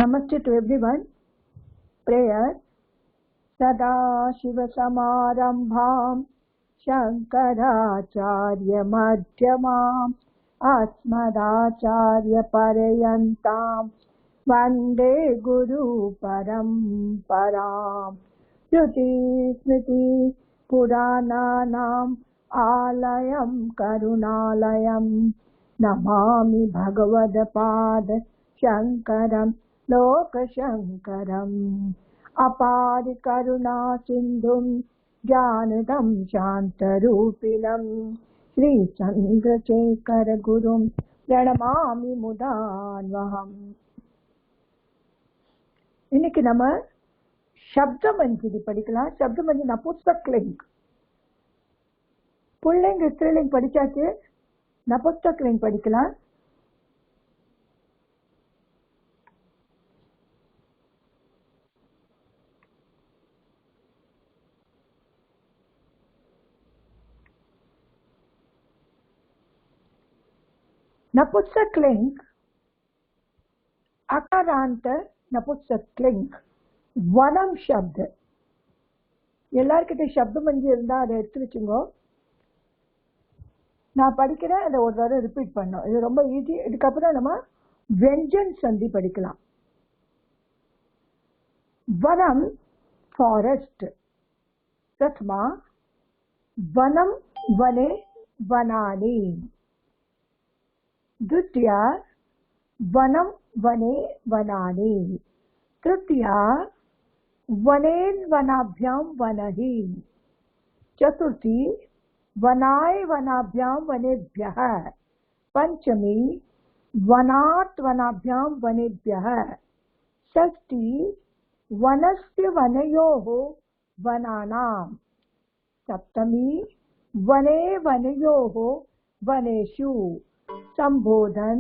Namaste to everyone. Prayer. Sadashivasamarambham Shankaracharya-madhyamam Asmadacharya-paryantam Vande Guru Paramparam. Shruti Smriti Purananam Alayam Karunalayam Namami Bhagavadapad Shankaram Lokashankaram Apari Karuna Sindhum Jnanadam Shantarupinam Sri Chandrasekhara Gurum Pranamami Mudanvaham. இன்னைக்கு நம்ம சப்தமஞ்சரி படிக்கலாம். சப்தமஞ்சரி நபுஸ்தக்லிங், pulling ஸ்திரீலிங் படிச்சாச்சு. நபுஸ்தக்லிங் படிக்கலாம். नपुंसकलिंग अकारांत नपुंसकलिंग वनम शब्द எல்லார்கிட்ட சப்தம் மஞ்சு இருந்தா அதை எடுத்து வச்சுங்க. நான் படிக்கிறேன், அதை ஒரு தடவை ரிப்பீட் பண்ணோம். இது ரொம்ப ஈஸி. இதுக்கப்புறம் நம்ம வெஞ்சன் சந்தி படிக்கலாம். வனம் ஃபாரஸ்ட், प्रथमा वनम वने वनानि, द्वितीया वनम वने वनानि, तृतीया वनेन वनाभ्यां वनहि, चतुर्थी वनाय वनाभ्यां वनेभ्यः, पंचमी वनात् वनाभ्यां वनेभ्यः, षष्ठी वनस्य वनयोः वनानां, सप्तमी वने वनयोः वनेषु, संबोधन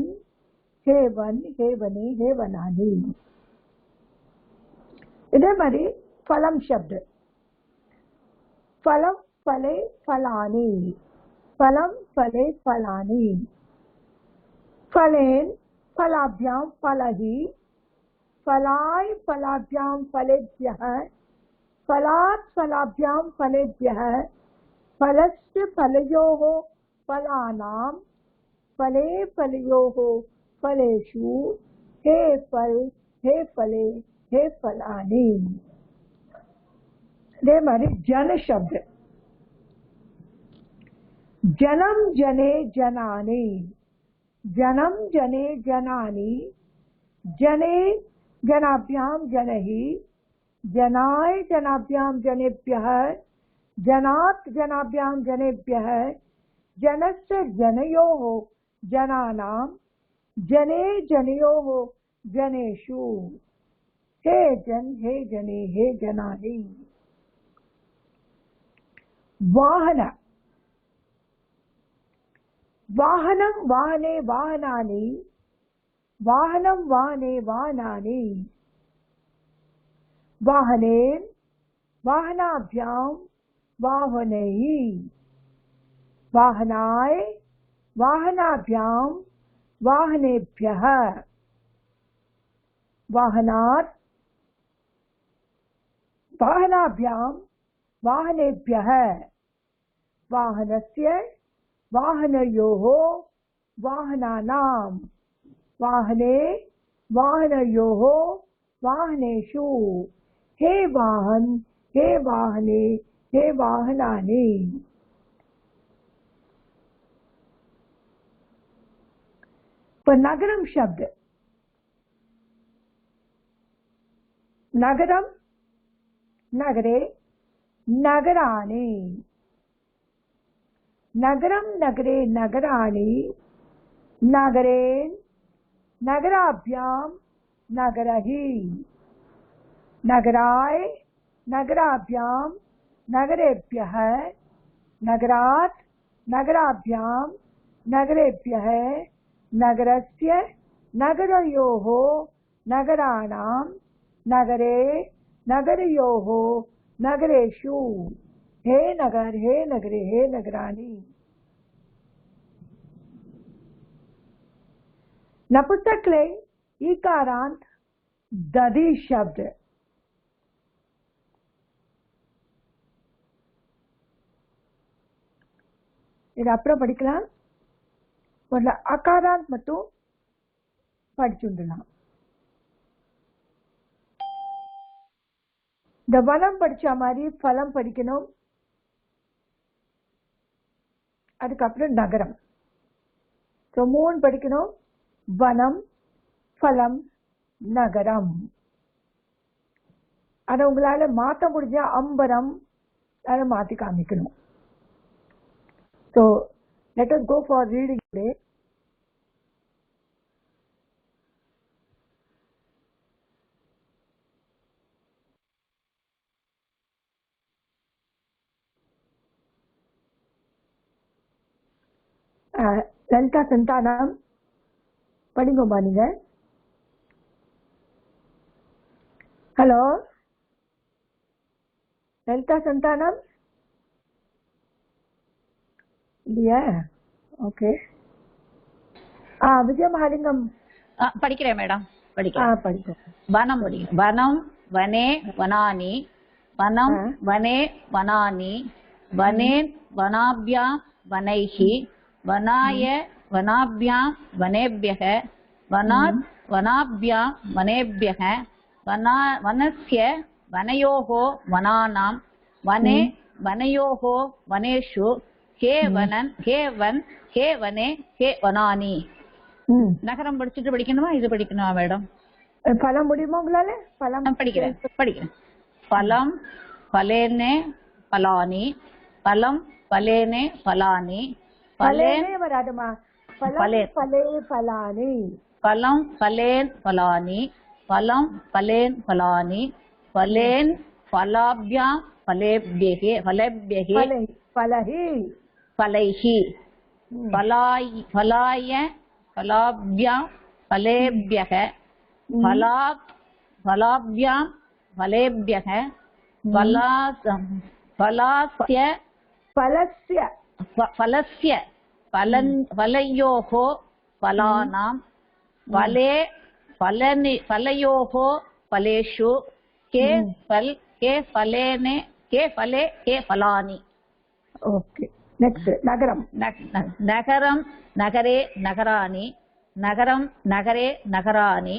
हे वन हे वने हे वनानि. இதே மாதிரி फलम शब्द, फलम फले फलानि, फलम फले फलानि, फलेन फलाभ्यां फलहि, फलाय फलाभ्यां फलेभ्यः, फलात् फलाभ्यां फलेभ्यः, फलस्य फलयोः फलानां, फले फलयोः फलेषु, हे फल हे फले हे फलानि. दे मारे जन शब्द, जनम जने जनानि, जनम जने जनानि, जने जनाभ्यां जनहि, जनाय जनाभ्यां जनेभ्यः, जनात् जनाभ्यां जनेभ्यः, जनस्य जनयोः जनानां, जने जनयोः जनेषु, हे जन हे जने हे जनानि. वाहन, वाहनं वाहने वाहनानि, वाहनं वाहने वाहनानि, वाहनेन वाहनाभ्यां वाहनैः, वाहनाय वाहनाभ्यां वाहनेभ्यः, वाहनात् वाहनाभ्यां वाहनेभ्यः, वाहनस्य वाहनयोः वाहनानां, वाहने वाहनयोः वाहनेषु, हे वाहन हे वाहने हे वाहनानि. पर नगरम शब्द, नगरम नगरे नगराणि, नगरम नगरे नगराणि, नगरेन नगराभ्यां नगरहि, नगराय नगराभ्यां नगरेभ्यः, नगरात् नगराभ्यां नगरेभ्यः, नगरस्य नगरयोः नगराणां, नगरे नगरयोः नगरेषु, हे नगर हे नगरे हे नगराणि. नपुंसकलिंग ईकारांत दधि शब्द இது அப்புறம் படிக்கலாம். முதல்ல அகாராந்த் மட்டும் படிச்சுடலாம். இந்த வனம் படிச்ச மாதிரி பலம் படிக்கணும். அதுக்கப்புறம் நகரம். மூணு படிக்கணும். வனம், பலம், நகரம். அதை உங்களால மாற்ற முடிஞ்சா அம்பரம் அதை மாற்றி காமிக்கணும். So let us go for reading today. Lalitha Santhanam படிங்கம்மா நீங்க. ஹலோ லலிதா சந்தானம் இல்லையா? ஓகே. விஜய மகாலிங்கம் படிக்கிறேன் மேடம். படிக்கிறேன். வனம் படிக்கிறேன். வனம் வனே வனானி வனம் வனே வனானி வனேன் வனாபியாம் வனைஹி வனாய வனாபியாம் வனேபியக வனாத் வனாபியாம் வனேபியக வனஸ்ய வனயோகோ வனானாம் வனே வனயோகோ வனேஷு ஹே வனன் ஹே வன் ஹே வனே ஹே வனானி. நகரம் படிச்சுட்டு படிக்கணுமா இது படிக்கணுமா மேடம்? பலம் முடியுமா உங்களால? பலம் படிக்கிறேன். பலம் பலேனே பலானி பலம் பலேனே பலானி பலேனே வராதுமா. பலே பலானி பலம் பலேன் பலானி பலம் பலேன் பலானி பலேன் பலாபியாம் பலேபியகே பலேபியகே பலஹி பலைஹி பலாய பலாபியாம் பலேபியக பலாபியாம் பலேபியக பலாஸ்ய பலஸ்ய பலயோகோ பலானாம் பலயோகோ பலேஷு கே பலேனே கே பலே கே பலானி. ஓகே. நெக்ஸ்ட் நகரம். நகரம் நகரே நகராணி நகரம் நகரே நகராணி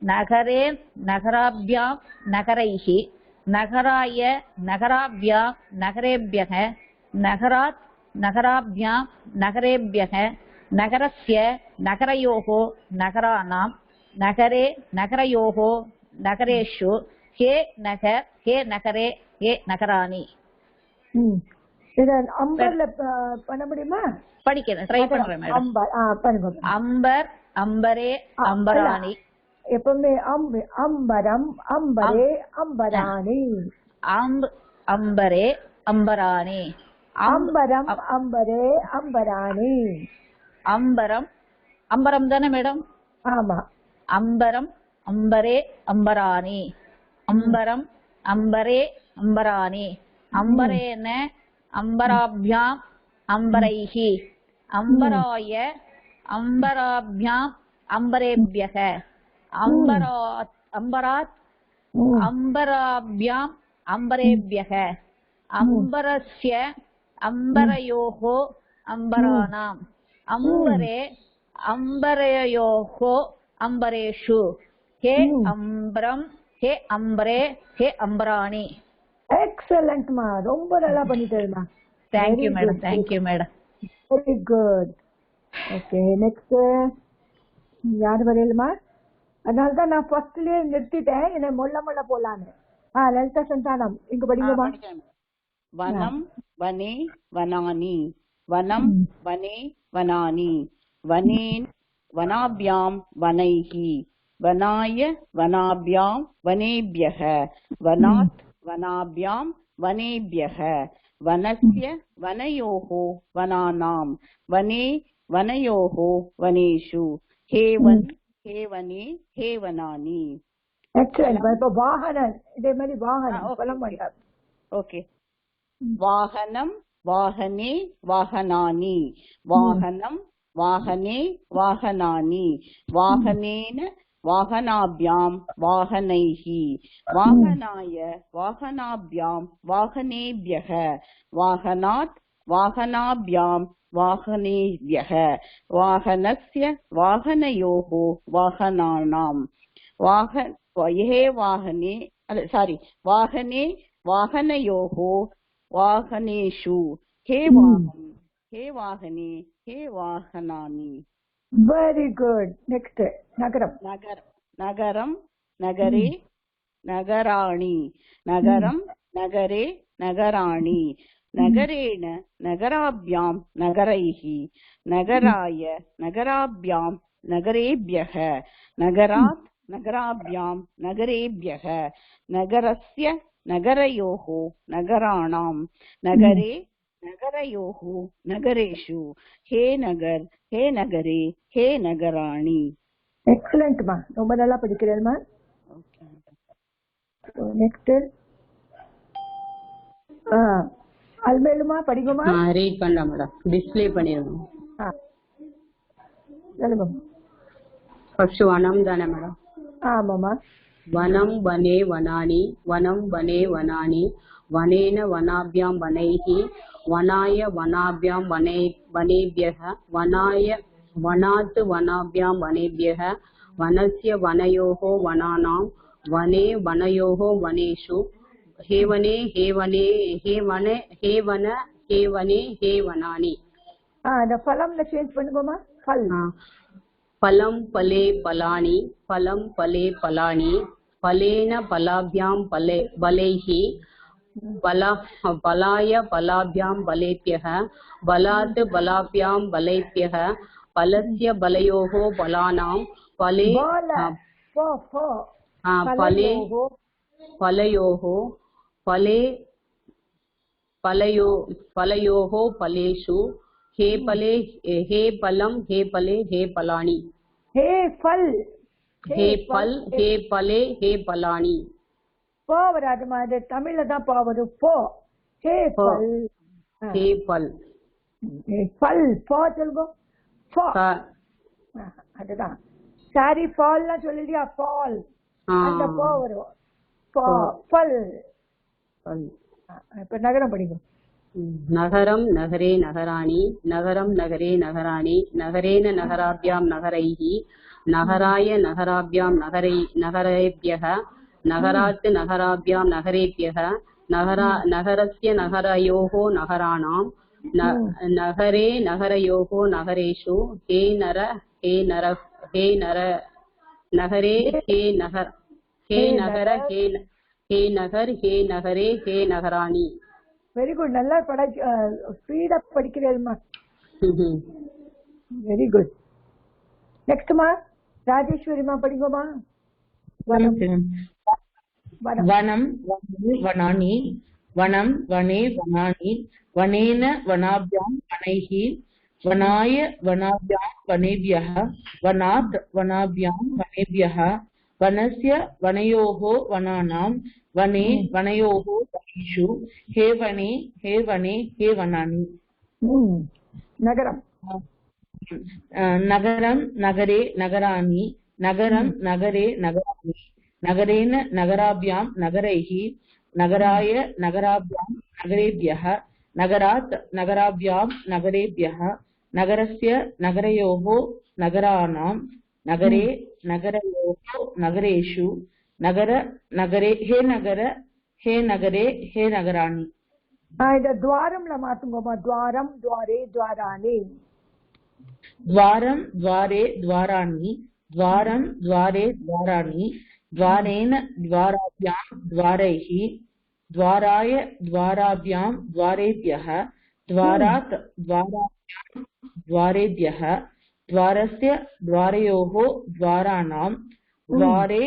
நகரே நகராபியாம் நகரைஹி நகராய நகராபியாம் நகரேபியக நகராத் நகராபியாம் நகரேபியக நகரஸ்ய நகரயோகோ நகராணாம் நகரே நகரயோகோ நகரேஷு ஹே நகர் ஹே நகரே ஹே நகராணி. அம்பர்ல பண்ண முடியுமா? படிக்கிறேன். ட்ரை பண்றேன் மேடம். அம்பர் அம்பரே அம்பராணி. எப்பவுமே அம்பரம் அம்பரே அம்பராணி. அம்பரே அம்பராணி. அம்பரம் அம்பரே அம்பராணி. அம்பரம் அம்பரம் தானே மேடம்? ஆமா. அம்பரம் அம்பரே அம்பராணி அம்பரம் அம்பரே அம்பராணி அம்பரேன அம்பராபியாம் அம்பரைஹி அம்பராய அம்பராபியாம் அம்பரேபியக அம்பராத் அம்பராபியாம் அம்பரேபியக அம்பரஸ்ய அம்பரயோகோ அம்பராணாம் அம்பரே அம்பரயோகோ அம்பரேஷு ஹே அம்பரம் ஹே அம்பரே ஹே அம்பராணி. எக்ஸலென்ட் மா. ரொம்ப நல்லா பண்ணிட்டேமா. Thank you madam. Thank you madam. Very good. Okay, next யார் வரையிலுமா? அதனால தான் நான் ஃபர்ஸ்ட்லயே நிறுத்திட்டேன். என்ன மொள்ள போலான்னு. லலிதா சந்தானம் இங்க படிங்கம்மா. வனம் வனே வனானி வனம் வனே வனானி வனேன் வனாபியாம் வனைஹி வனாய வனாபியாம் வனேபியக வனாத் வனாபியாம் வனேபியக வனஸ்ய வனயோகோ வனானாம் வனே வனயோகோ வனேஷு ஹேவன் ஹேவனே ஹேவனானி. எக்ஸலென்ட். இப்போ வாகனம் இதே மாதிரி வாகனம் சொல்ல மாட்டார். ஓகே. வாகனம் வாகனே வாகனானி வாகனம் வாகனே வாகனானி வாகனேன वाहनाभ्यां वाहनैः वाहनाय वाहनाभ्यां वाहनेभ्यः वाहनात् वाहनाभ्यां वाहनेभ्यः वाहनस्य वाहनयोः वाहनानां वाहने वाहनयोः वाहनेषु हे वाहने हे वाहनानि Very good. Next, Nagaram. नगरं नगरे नगराणि नगरं नगरे नगराणि नगरेण नगराभ्यां नगरैः नगराय नगराभ्यां नगरेभ्यः नगरात् नगराभ्यां नगरेभ्यः नगरस्य नगरयोः नगराणां नगरे नगरयोः नगरेषु हे नगरे हे नगराणि. Excellent, ma. ரொம்ப நல்லா படிக்கிறேன்மா. நெக்ஸ்ட் அல்மேலுமா படிக்குமா? ரீட் பண்ணலாம் மேடம். டிஸ்ப்ளே பண்ணிருங்க. சொல்லுங்க. ஃபர்ஸ்ட் வனம் தானே மேடம்? ஆமாமா. வனம் வனே வனானி வனம் வனே வனானி வனேன வனாபியாம் வனைஹி வனாய வனாபியாம் வனேபியஹ வனாய वनात् वनाभ्यां वनेभ्यः वनस्य वनयोः वनानां वने वनयोः वनेषु हे वने हे वने हे वने हे वन हे वने हे वनानि. அந்த ஃபலம்ல சேஞ்ச் பண்ணுங்கம்மா. फलं फले फलानि फलं फले फलानि फलेन फलाभ्यां बलैः बलाय फलाभ्यां बलेभ्यः बलात् बलाभ्यां बलेभ्यः फलस्य बलयोः फलानां फले फलयोः फलयोः फलेषु हे फले हे फलं हे फले हे फलानि हे फल हे फल हे फले हे फलानि. போ வராதுமா. அது தமிழ்ல தான் போ வரும். போ ஹே ஃபல் हे फल ஃபல் போ சொல்லுங்க. அதுதான் சாரி ஃபால்னா சொல்லியா? ஃபால் அந்த போ வரும். ஃபல். இப்ப நகரம் படிக்கும். नगरं नगरे नगराणि नगरं नगरे नगराणि नगरेण नगराभ्यां नगरैः नगराय नगराभ्यां नगरेभ्यः नगरात् नगराभ्यां नगरेभ्यः नगरस्य नगरयोः नगराणां नगरे नगरयोः नगरेषु हे नर हे नगरे हे नगर हे नगर हे नगरे हे नगराणि. Very good. நல்லா ஸ்பீடா படிக்கிறேன்மா. Very good. நெக்ஸ்ட்மா ராஜேஸ்வரிமா படிங்கம்மா. वनं वनानि वनं वने वनानि वनेन वनाभ्यां वनैः वनाय वनाभ्यां वनेभ्यः वनात् वनाभ्यां वनेभ्यः वनस्य वनयोः वनानां वने वनयोः वनेषु हे वने हे वनानि. नगरं नगरं नगरे नगराणि नगरं नगरे नगराणि नगरेण नगराभ्यां नगरैः नगराय नगराभ्यां नगरेभ्यः नगरात् नगराभ्यां नगरेभ्यः नगरस्य नगरयोः नगराणां नगरे नगरयोः नगरेषु नगरे हे नगराणि. इद द्वारंல மாத்துங்கம்மா. द्वारं द्वारे द्वाराणि. द्वारं द्वारे द्वाराणि द्वारं द्वारे द्वाराणि द्वारेण द्वाराभ्यां द्वारैः द्वाराय द्वाराभ्यां द्वारेभ्यः द्वारात् द्वाराभ्यां द्वारेभ्यः द्वारस्य द्वारयोः द्वाराणां द्वारे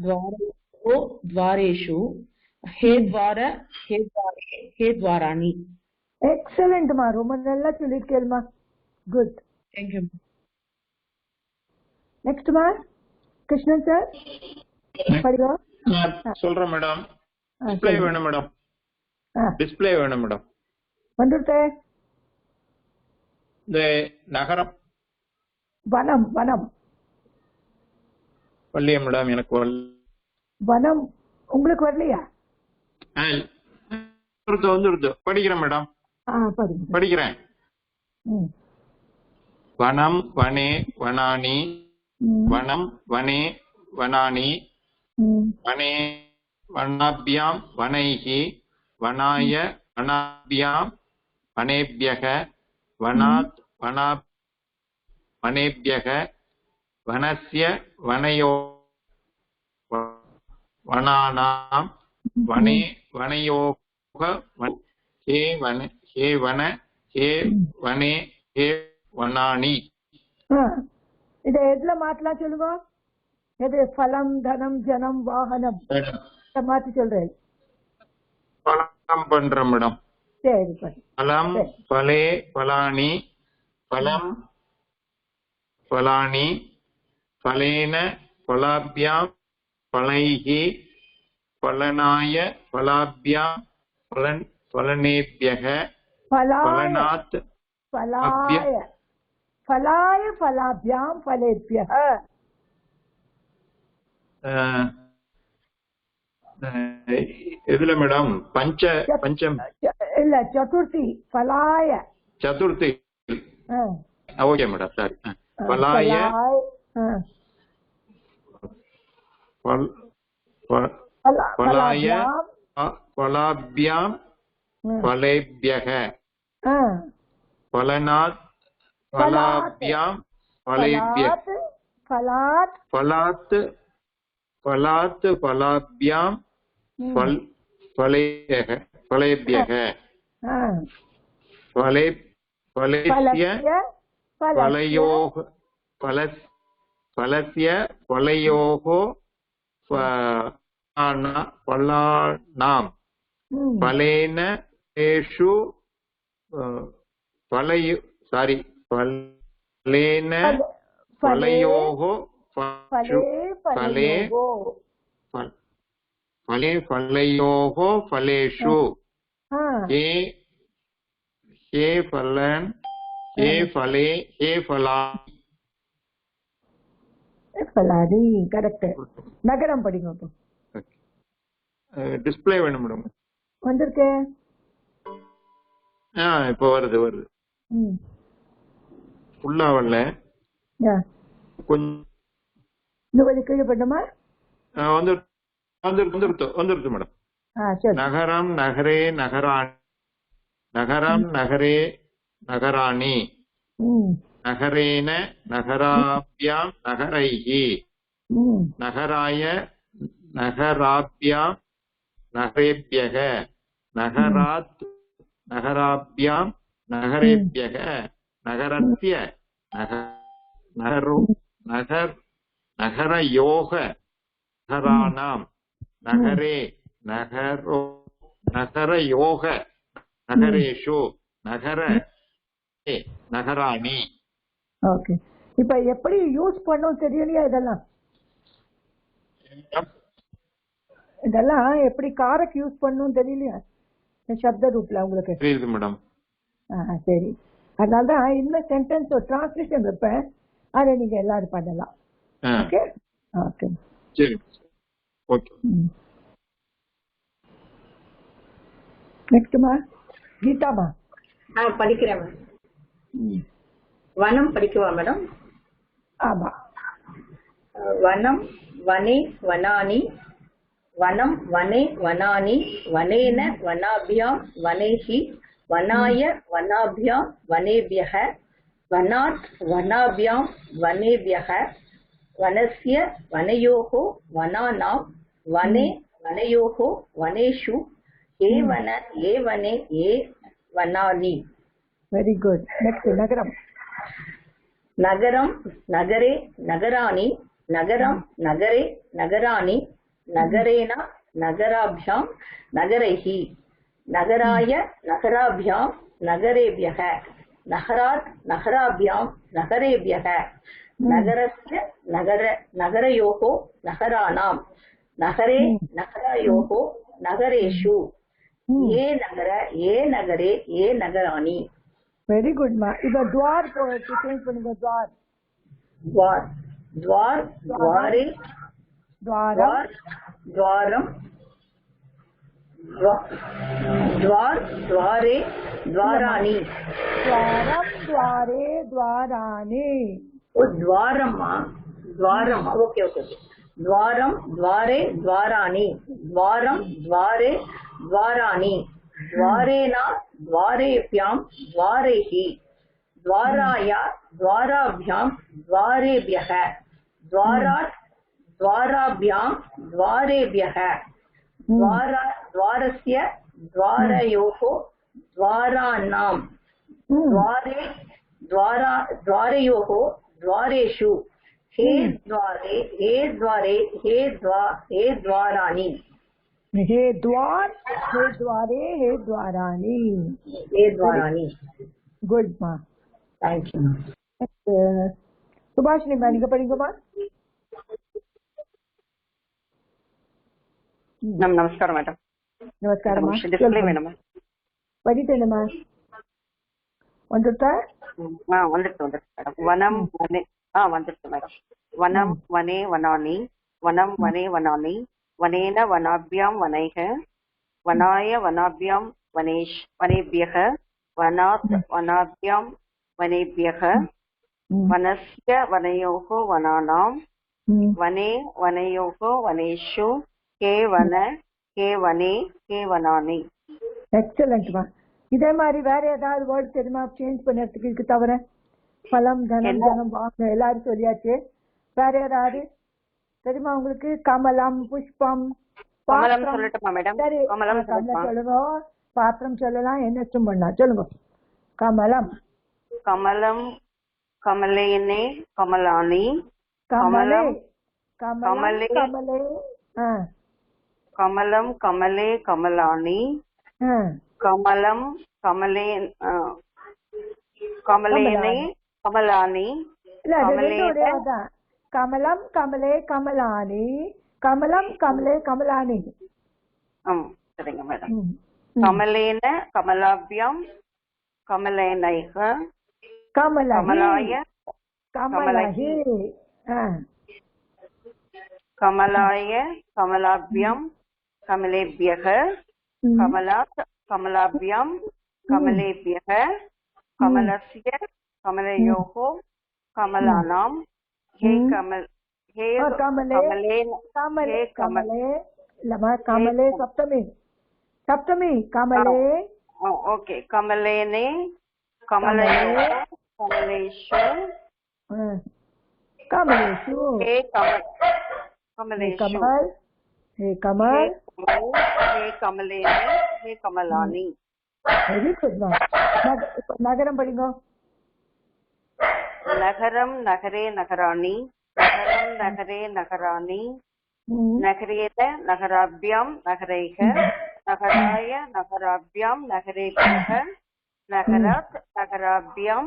द्वारयोः द्वारेषु हे द्वारे हे द्वाराणि. எக்ஸலென்ட் மா. ரொம்ப நல்லா சொல்லிருக்கேல்மா. குட். Thank you. நெக்ஸ்ட் மா கிருஷ்ணன் சார் படிங்க. சொல்றேன் மேடம். டிஸ்ப்ளே வேணும் மேடம். டிஸ்ப்ளே வேணும் மேடம். வந்துட்டே. இந்த நகரம் வனம் வனம் வரலையா மேடம்? எனக்கு வனம் உங்களுக்கு வரலையா? வந்துருது. படிக்கிறேன் மேடம். படிக்கிறேன். வனம் வனே வனானி வனம் வனே வனானி வனே வனாபியாம் வனைஹி வனாய வனாபியாம் வனேபியக வனாத் வனா வனேபியக வனஸ்ய வனயோ வனானாம் வனே வனயோக ஹே வன ஹே வன ஹே வனே ஹே வனானி. இத எதுல மாத்தலாம் சொல்லுங்க? எது? பலம், தனம், ஜனம், வாகனம் மாத்தி சொல்றேன். பலம் பண்றேன் மேடம். சரி. பலம் பலே பலானி பலம் பலானி பலேன பலாபியாம் பலைஹி பலனாய பலாபியாம் பலனேபியக பலனாத் பலாய பலாபியாம் பலேபியக. எதுல மேடம்? பஞ்சம் இல்ல, சதுர்த்தி. பலாய சதுர்த்தி. Okay madam. சாரி. பலாய பலாய பலாபியாம் பலேபியக பலனாத் பலாபியாம் பலேபியக பலாத் பலாபியாம் பலேபியக பலேஸ்ய பலயோக பலஸ்ய பலயோகோ பலானாம் பலேன ஏஷு பலேன பலயோகோ பலயோகோ பலேஷு ஹே பலன் ஹே பலே ஹே பலாதி. கரெக்ட். நகரம் படிங்க. டிஸ்பிளே வேணும் மேடம். வந்திருக்கு. இப்போ வருது. ஃபுல்லா வரல. கொஞ்சம் கீழே பண்ணுமா? வந்துருது மேடம். நகரம் நகரே நகராணி நகரம் நகரே நகராணி நகரேன நகராபியாம் நகரைஹி நகராய நகராபியாம் நகரேபியக நகராத் நகராபியாம் நகரேபியக நகரஸ்ய நகரயோக நகராணாம் நகரே நகரயோக நகரேஷு நகராணி. ஓகே. இப்ப எப்படி யூஸ் பண்ணணும் தெரியலையா? இதெல்லாம் எப்படி காரக்கு யூஸ் பண்ணணும் தெரியலையா? சப்த ரூப்ல உங்களுக்கு தெரியுது மேடம். சரி. அதனாலதான் இந்த சென்டென்ஸ் டிரான்ஸ்லேஷன் வைப்பேன். அதை நீங்க எல்லாரும் பண்ணலாம். ஓகே. ஓகே. சரி. ஓகே. நெக்ஸ்ட்மா கீதாமா. படிக்கிறேன். வனம் படிக்கவா மேடம்? ஆமா. வனம் வனே வனானி வனம் வனே வனானி வனேன வனாபியாம் வனேஹி வனாய வனாபியாம் வனேபியக வனாத் வனாபியாம் வனேபியக வனஸ்ய வனயோகோ வனானாம் வனே வனயோகோ வனேஷு ஏ வன ஏ வனே ஏ வனானி. Very good. நெக்ஸ்ட் நகரம். நகரம் நகரே நகராணி நகரம் நகரே நகராணி நகரேன நகராபியாம் நகரைஹி நகராய நகராபியாம் நகரேபியக நகராத் நகராபியாம் நகரேபியக நகரஸ்ய நகரயோகோ நகராணாம் நகரே நகரயோகோ நகரேஷு ஏ நகரே ஏ நகராணி. வெரி குட்மா. இப்ப துவார் சேஞ்ச் பண்ணுங்க. துவார் துவார் துவாரே द्वारम द्वारम द्वार द्वारे द्वाराणि द्वारम द्वारे द्वाराणि द्वारम्मा द्वारम् ओके ओके द्वारं द्वारे द्वाराणि द्वारं द्वारे द्वाराणि द्वारेण द्वारेभ्यां द्वारैः द्वाराय द्वाराभ्यां द्वारेभ्यः द्वारात् द्वाराभ्यां द्वारेभ्यः द्वारस्य द्वारयोः द्वाराणां द्वारे द्वारयोः द्वारेषु हे द्वारे हे द्वारे हे द्वाराणि हे द्वार हे द्वारे हे द्वाराणि हे द्वाराणि गुड माँ थैंक यू सुभाषिनी मैम நீங்க படிங்கம்மா நமஸ்காரம் மேடம் நமஸ்காரம் டிஸ்ப்ளே வேணுமா படிட்டேனம்மா வந்துட்டா வந்துட்டு மேடம் வனம் வனே வந்துட்டு மேடம் வனம் வனே வனானி வனம் வனே வனானி வனேன வனாபியாம் வனைக வனாய வனாபியாம் வனேபியக வனாத் வனாபியாம் வனேபியக வனஸ்ய வனயோः வனானாம் வனே வனயோः வனேஷு கே வன கே வனே கே வனானி எக்ஸலென்ட்மா இதே மாதிரி வேற ஏதாவது வேர்ட் தெரியுமா சேஞ்ச் பண்ணறதுக்கு இருக்கு தவிர பலம் தனம் தனம் வாங்க எல்லாரும் சொல்லியாச்சு வேற ஏதாவது தெரியுமா உங்களுக்கு கமலம் புஷ்பம் கமலம் சொல்லட்டுமா மேடம் சரி கமலம் சொல்லுங்க பாத்திரம் சொல்லலாம் என்ன பண்ணலாம் சொல்லுங்க கமலம் கமலம் கமலேனே கமலானி கமலே கமலே கமலே கமலம் கமலே கமலானி கமலம் கமலே கமலேனே கமலானி கமலம் கமலே கமலானி கமலம் கமலே கமலானி சரிங்க மேடம் கமலேன கமலாபியாம் கமலேனைக கமலாய கமலஹி கமலாய கமலாபியாம் கமலேபியக கமலாத் கமலாபியாம் கமலேபியக கமலஸ்ய கமலயோः கமலானாம் हे कमल हे कमले कमले कमले लमा कमले सप्तमी सप्तमी कमले ओके कमलेने कमलयोः कमलेषु कमलेषु हे कमलेषु कमल हे कमल हे कमलेने हे कमलानि वेरी गुड नगरम पढ़िंगो नगरम नगरे नगराणि नगरम नगरे नगराणि नगरेण नगराभ्यां नगरैः नगराय नगराभ्यां नगरेभ्यः नगरात् नगराभ्यां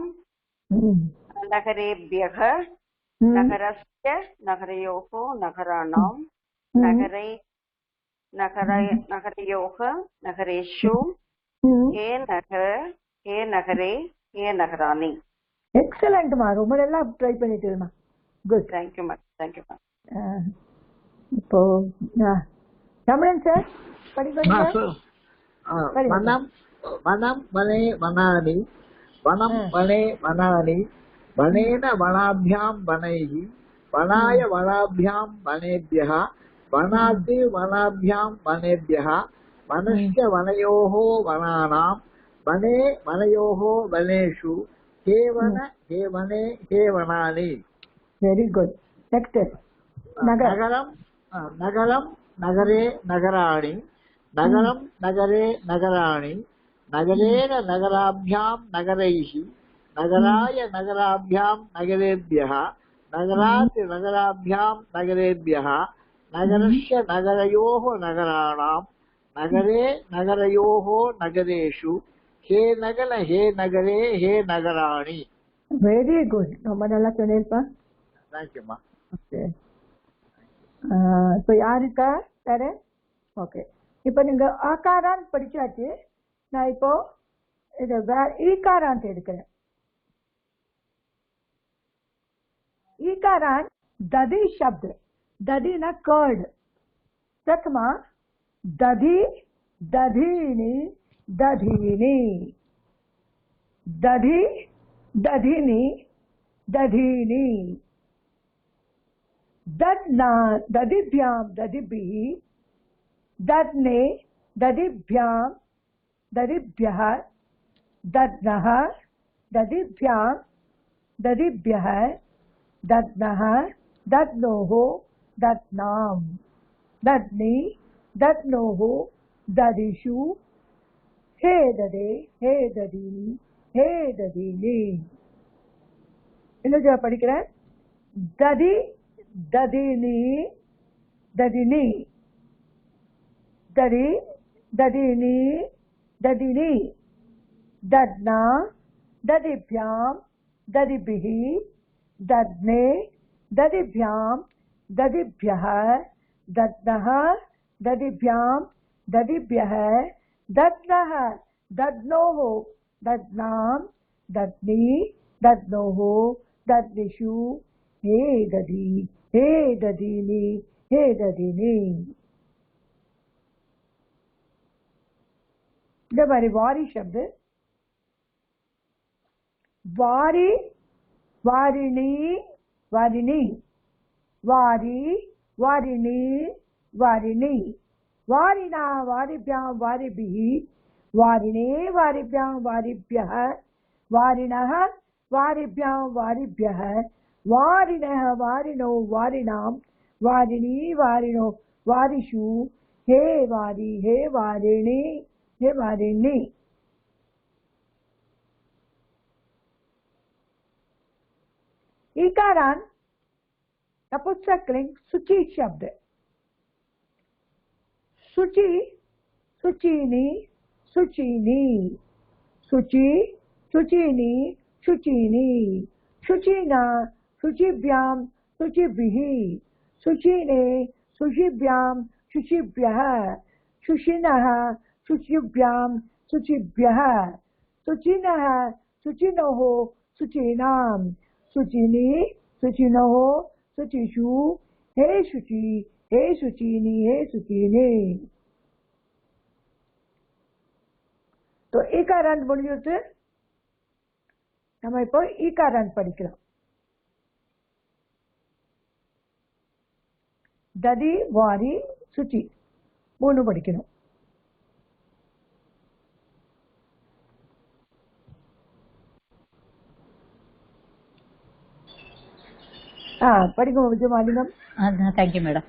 नगरेभ्यः नगरस्य नगरयोः नगराणां नगरयोः नगरेषु हे नगरे हे नगराणि எக்ஸலென்ட் மா ரொம்ப நல்லா ட்ரை பண்ணிட்டேமா குட் தேங்க்யூ மேம் இப்போ தமிழன் சார் படிங்க வனம் வனம் வனே வனானி வனம் வனே வனானி வனேன வனாभ्याம் வனைஹி வனாய வனாभ्याம் வனேभ्यः வனாதி வனாभ्याம் வனேभ्यः வனஸ்ய வனயோः வனானாம் வனே வனயோः வனேஷு हे वन हे वने हे वनानि वेरी गुड नेक्स्ट नगरम नगरम नगरे नगराणि नगरम नगरे नगराणि नगरेण नगराभ्यां नगरैः नगराय नगराभ्यां नगरेभ्यः नगरात् नगराभ्यां नगरेभ्यः नगरस्य नगरयोः नगराणां नगरे नगरयोः नगरेषु हे नगर हे नगरे हे नगराणि वेरी गुड ரொம்ப நல்லா சொன்னீங்கப்பா थैंक यू மா ஓகே இப்போ யாருக்கா வேற ஓகே இப்போ நீங்க ஆகாரான் படிச்சாச்சு நான் இப்போ இது ஈகாரான் எடுக்கிறேன் ईकारान दधी शब्द Dadina curd. Sakma. Dadi, dadini, dadini. Dadi, dadini, dadini. Dadna, dadibhyam, dadibhi. Dadne, dadibhyam, dadibhyah. Dadnaha, dadibhyam, dadibhyah. Dadnaha, dadnoho, dadnam. Dadni, dadnoho, dadishu. He dade, he dadini, he dadini. இன்னும் படிக்கிறேன். Dadi, dadini, dadini. Dadi, dadini, dadini. Dadna, dadibhyam, dadibhi. Dadne, dadibhyam, dadibhyah. Dadnaha, dadibhyam, dadibhyah. Dadnaha, dadnoho, dadnam. Dadni, dadnoho, dadnishu. He dadi, he dadini, he dadini. இந்த மாதிரி வாரி शब्द வாரி வாரிணி வாரிணி வாரி வாரிணி வாரிணி வாரிணா வாரிभ्यां वारिभिः वारिणे वारिभ्यां वारिभ्यः वारिणः वारिभ्यां वारिभ्यः वारिणः वारिणो वारिणां वारिणी वारिणो वारिषु हे वारी हे वारिणी हे वारिणी. इकारान नपुंसकलिंग सुचि शब्द. सुचि सुचिनी सुचिनी सुचि सुचिनी शुचिनी शुचिना शुचिभ्यां शुचिभिः शुचिने शुचिभ्यां शुचिभ्यः शुचिनः शुचिभ्यां शुचिभ्यः शुचिनः शुचिनोः शुचीनां शुचिनी शुचिनोः शुचिषु हे शुचि हे शुचिनी हे शुचिनी. तो ஈகாரான் முடிஞ்சிட்டு நம்ம இப்போ ஈகாரான் படிக்கலாம். ததி வாரி சுச்சி மூணு படிக்கணும். படிக்கும் விஜயமாலிங்கம். Thank you madam.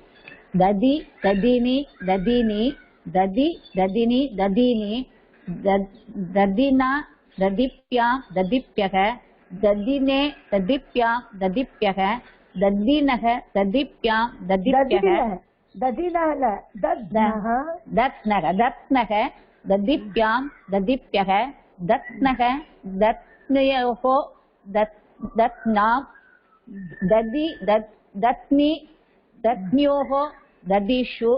दधि दधिनी दधिनी दधि दधिनी दधीनी दधिना दधिप्यां दधिप्यः दधिने दधिप्यां दधिप्यः दधिनः दधिप्यां दधिप्यः दधिनः दध्नः दत्नः दत्नः दधिप्यां दधिप्यः दत्नः दत्नयोः दत्नां दधि दत्नि दत्न्योः ददिषु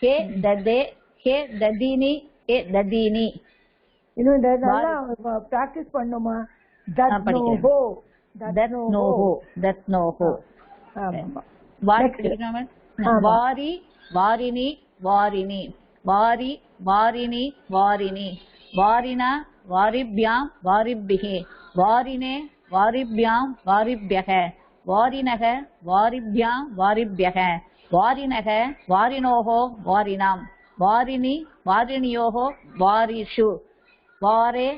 हे ददे हे ददीनी हे ददीनी. இன்னும் நல்லா பிராக்டிஸ் பண்ணுமா. தத்னோஹோ தத்னோஹோ தத்னோஹோ. வாரி வாரிணி வாரிணி வாரி வாரிணி வாரிணி வாரிணா வாரிभ्यां वारिभिः वारिणे वारिभ्यां वारिभ्यः वारिणः वारिभ्यां वारिभ्यः वारिणः वारिणोः वारिणां वारिणि वारिण्योः वारिषु वारे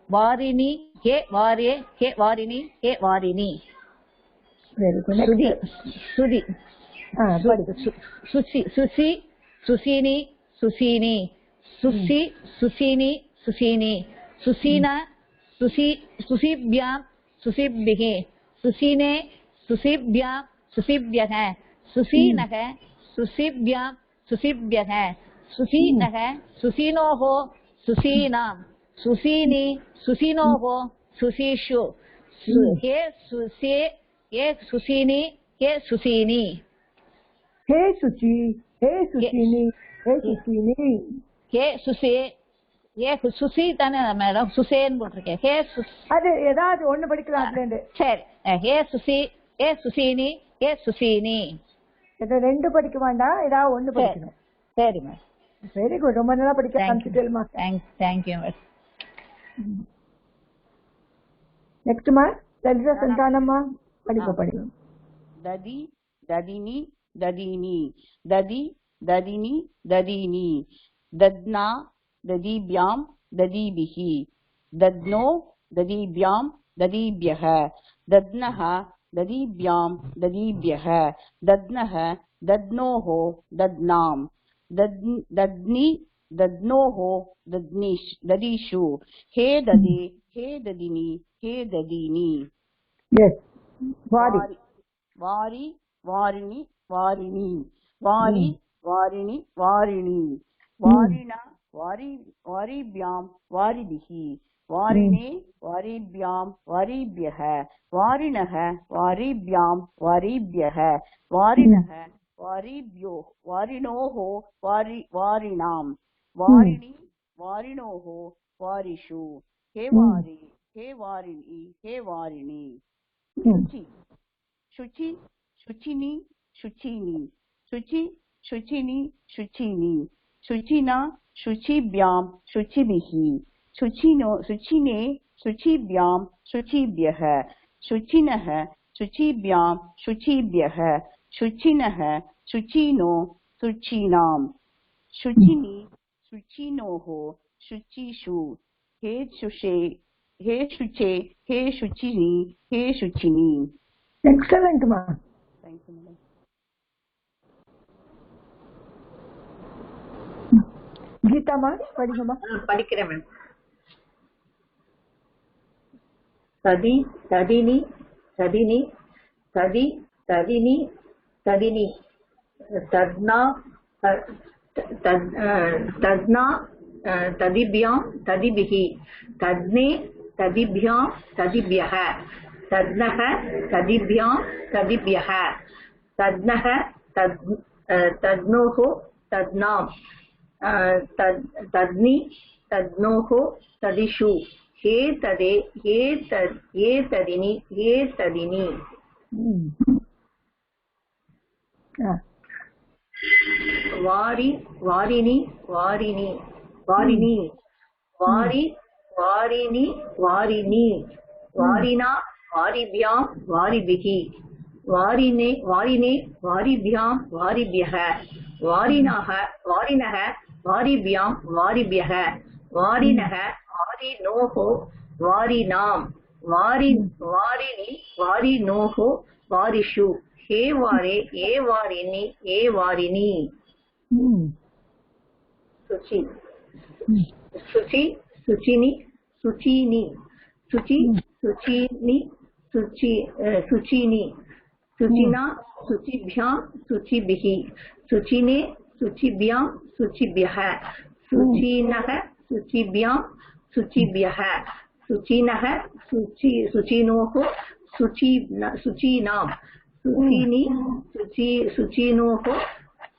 वारिणि हे वारे हे वारिणि हे वारिणि. सुधि सुसि सुसि सुसीनि सुसीनि सुसि सुसीनि सुसीनि सुसीना सुसी सुसीभ्यां सुसीभिः सुसीने सुसीभ्यां सुसीभ्यः सुसीनः सुसीभ्यां सुसीभ्यः सुसीनः सुसीनोः सुसीनां सुसीनि सुसीनोः सुसीषु हे सुसे हे सुसीनि हे सुसीनि. हे सुचि हे सुसीनि हे सुसीनि हे सुसे ये सुसी தானே மேடம் சுசேன்னு போட்டிருக்கேன். ஹே அது ஏதாவது ஒண்ணு படிக்கலாம். சரி. ஹே சுசி ஹே சுசீனி ஹே சுசீனி. இதை 2 படிக்க வேண்டாம், ஏதாவது 1 படிக்கணும். சரி மேடம். வெரி குட், ரொம்ப நல்லா படிக்க ஆரம்பிச்சிட்டேல்மா. Thank you madam. நெக்ஸ்ட் மா லலிதா சந்தானம்மா படிங்க. ददि ददिनी ददीनी ददि ददिनी ददीनी दद्ना ददीभ्यां ददीभिः दद्नो ददीभ्यां ददीभ्यः दद्नः ददीभ्यां ददीभ्यः दद्नः दद्नोः दद्नां दद्नि दद्नोः ददीषु हे ददे हे ददिनी हे ददीनी. Yes. Vari. वारि वारिणि वारिणी वारि वारिणि वारिणी वारिण वारिभ्यां वारिभिः वारिणे वारिभ्यां वारिभ्यः वारिणः वारिभ्यां वारिभ्यः वारिणः वारिणोः वारिणां वारिणि वारिणोः वारिषु हे वारि हे वारिणि हे वारिणि. शुचि शुचिनी शुचिनी शुचि शुचिनी शुचिनी शुचिना शुचिभ्यां शुचिभिः शुचिने शुचिभ्यां शुचिभ्यः शुचिनः शुचिभ्यां शुचिभ्यः शुचिनः शुचिनो शुचीनां शुचिनी शुचिनोः शुचिषु हे शुचे हे शुचे हे शुचिनी हे शुचिनी. Excellent ma. Thank you madam. Geetha மா படிங்கம்மா. படிக்கிறேன் மேம். ததி ததினி ததினி ததி ததினி ததினி தத்னா தத்னா ததிभ्यां ததிभिः தத்னே ததிभ्यां ததிभ्यः तद्नः तदिभ्यां तदिभ्यः तद्नः तद्नोः तद्नां तद्नि तद्नोः तदिषु हे तदे हे तदिनि हे तदिनि. वारि वारिणि वारिणि वारिणि वारि वारिणि वारिणि वारिणा वारिभ्यां वारिभिः वारिणे वारिभ्यां वारिभ्यः वारिणः वारिभ्यां वारिभ्यः वारिणः वारिणोः वारिणां वारिणि वारिणोः वारिषु हे वारे ये वारिणि ये वारिणि. शुचि शुचि शुचिनि शुचिनी शुचि शुचिनी शुचिनी शुचिना शुचिभ्यां शुचिभिः शुचिने शुचिभ्यां शुचिभ्यः शुचिनः शुचिभ्यां शुचिभ्यः शुचिनः शुचिनोः शुचीनां शुचिनी शुचिनोः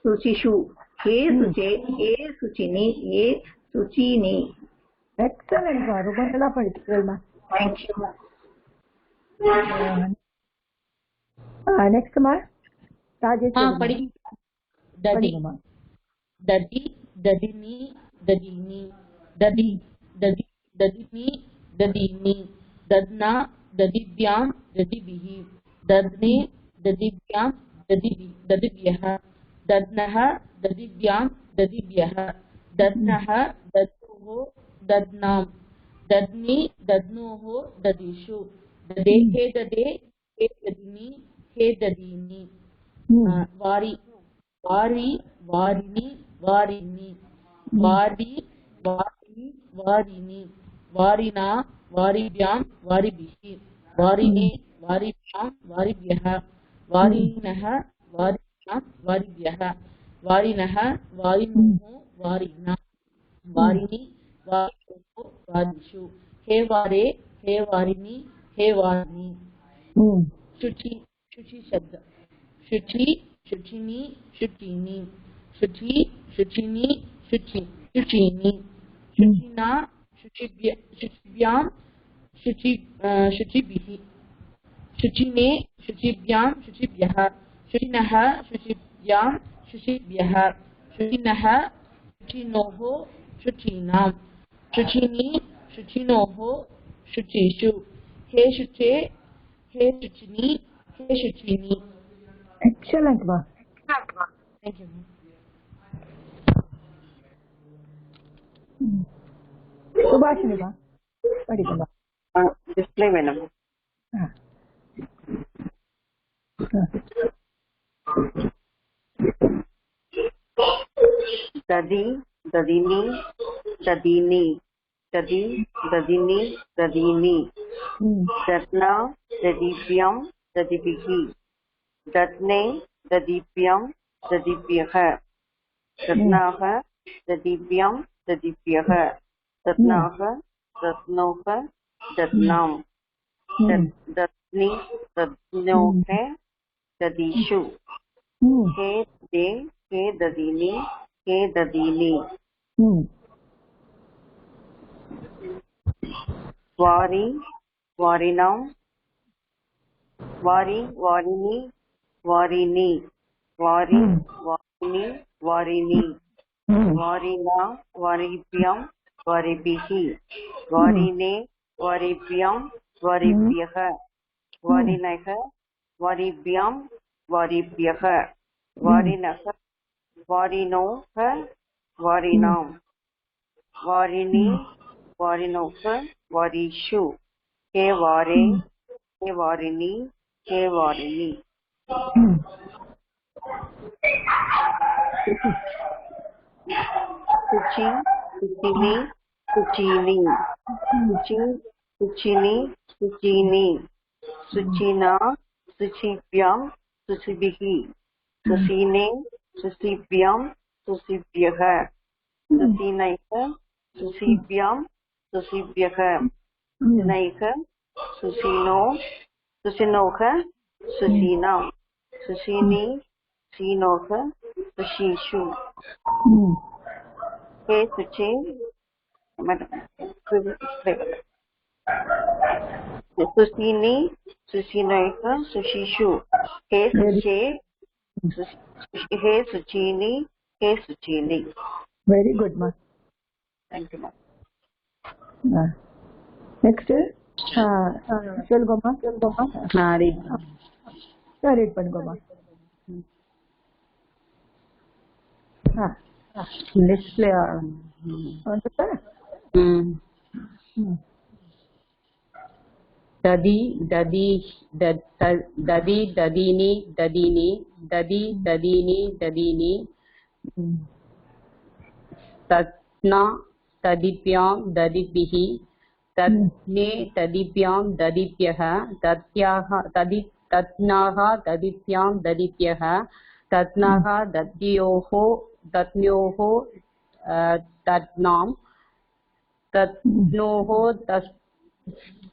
शुचिषु हे शुचे हे शुचिनी हे शुचिनी. Excellent ma, ரொம்ப நல்லா படிக்கிறீங்கம்மா. Thank you. Next ma Rajesh படிங்க. ददि ददि ददिनी ददीनी ददि ददि ददिनी ददीनी दद्ना ददिभ्यां ददिभिः दद्ने ददिभ्यां ददिभ्यः दद्नः ददिभ्यां ददिभ्यः दद्नः दद्नोः दद्नां दद्नि दद्नोः ददिषु ददे हे ददिनी हे ददीनी. वारि वारि वारिणि वारिणि वारि वारि वारिणि वारिणा वारिभ्यां वारिभिः वारिणे वारिभ्यां वारिभ्यः वारिणः वारिभ्यां वारिभ्यः वारिणः वारिणोः वारिणां वारिणि वारिणोः वारिषु हे वारे हे वारिणि हे वारिणि. शुचि शुचि शब्द शुचि शुचिनी शुचिनी शुचि शुचिनी शुचिनी शुचिना शुचिभ्यां शुचिभिः शुचिने शुचिभ्यां शुचिभ्यः शुचिनः शुचिभ्यां शुचिभ्यः शुचिनः शुचिनोः शुचीनां शुचिनी शुचिनोः शुचिषु हे शुचे हे शुचिनी हे शुचिनी. Excellent, ma. Thank you. Subhashini மா படிக்கமா. டிஸ்ப்ளே வேணும். दधि दधिनी दधीनी दधि दधिनी दधीनी दध्ना दधीभ्यं दधिभिः दध्ने दधीभ्यं दधिभ्यः दध्नाः दधीभ्यं दधिभ्यः दध्नाः दध्नोः दध्नां दध्नि दध्नोः दधीषु हे दे हे दधीनि हे दधीनि वारी वारिणां वारी वारिणी वारिणी वारी वारिणी वारिणी वारिणा वारिभ्यां वारिभिः वारिणे वारिभ्यां वारिभ्यः वारिणः वारिभ्यां वारिभ्यः वारिणः वारिणोः वारिणां वारिणी वारिणोः वारिषु हे वारे हे वारिणी हे वारिणी. शुचि शुचिनी शुचिनी शुचि शुचिनी शुचिनी शुचिना शुचिभ्यां शुचिभिः शुचिने शुचिभ्यां शुचिभ्यः शुचिनैः शुचिभ्यां शुचिभ्यः शुचिनैः शुचिनो शुचिनोः शुचीनां शुचिनी शुचिनोः शुचिषु हे शुचे सुशीनी सुशीनैः सुशिशु हे सुचे हे सुचीनी हे सुचीनी. Very good, ma. Thank you, ma. Next, சொல்லுங்க ma. Read பண்ணுங்க ma. லிஸ்ட்ல வந்துட்டா? दधि दधि दधि दधीनि दधीनि दधि दधीनि दधीनि तत्ना तदिभ्यां दधिभिः तत्ने तदिभ्यां दधिभ्यः तत्याः तत्नाः दधिभ्यां दधिभ्यः तत्नाः दध्योः तत्नां तत्नोः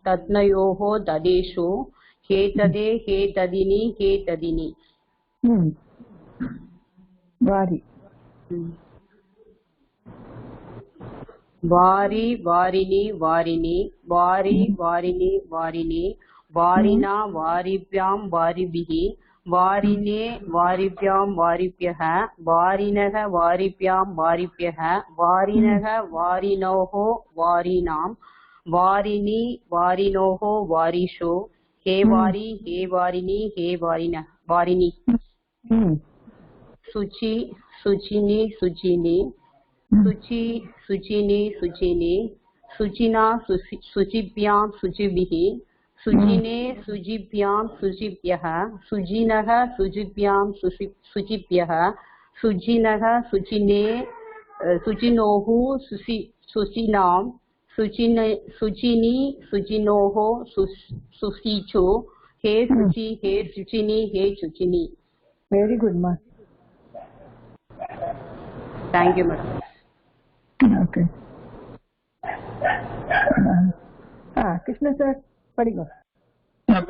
तत्नयोः दधेषु हे तदे हे तदिनि हे तदिनि. वारी वारी वारिणि वारिणि वारी वारिणि वारिणि वारिणा वारिभ्यां वारिभिः वारिणे वारिभ्यां वारिभ्यः वारिणः वारिभ्यां वारिभ्यः वारिणः वारिणोः वारिणां वारिणी वारिणोः वारिषु हे वारी हे वारिणी हे वारिणः वारिणी. शुचि शुचिनी शुचिनी शुचि शुचिनी शुचिनी शुचिना शुचिभ्यां शुचिभिः शुचिने शुचिभ्यां शुचिभ्यः शुचिनः शुचिभ्यां शुचिभ्यः शुचिनः शुचिने शुचिनोः शुचिनां शुचिनी शुचिनोः शुचिषु हे शुचि हे शुचिनी हे शुचिनी. Very good, ma. Thank you, madam. Okay. Krishna sir படிங்க.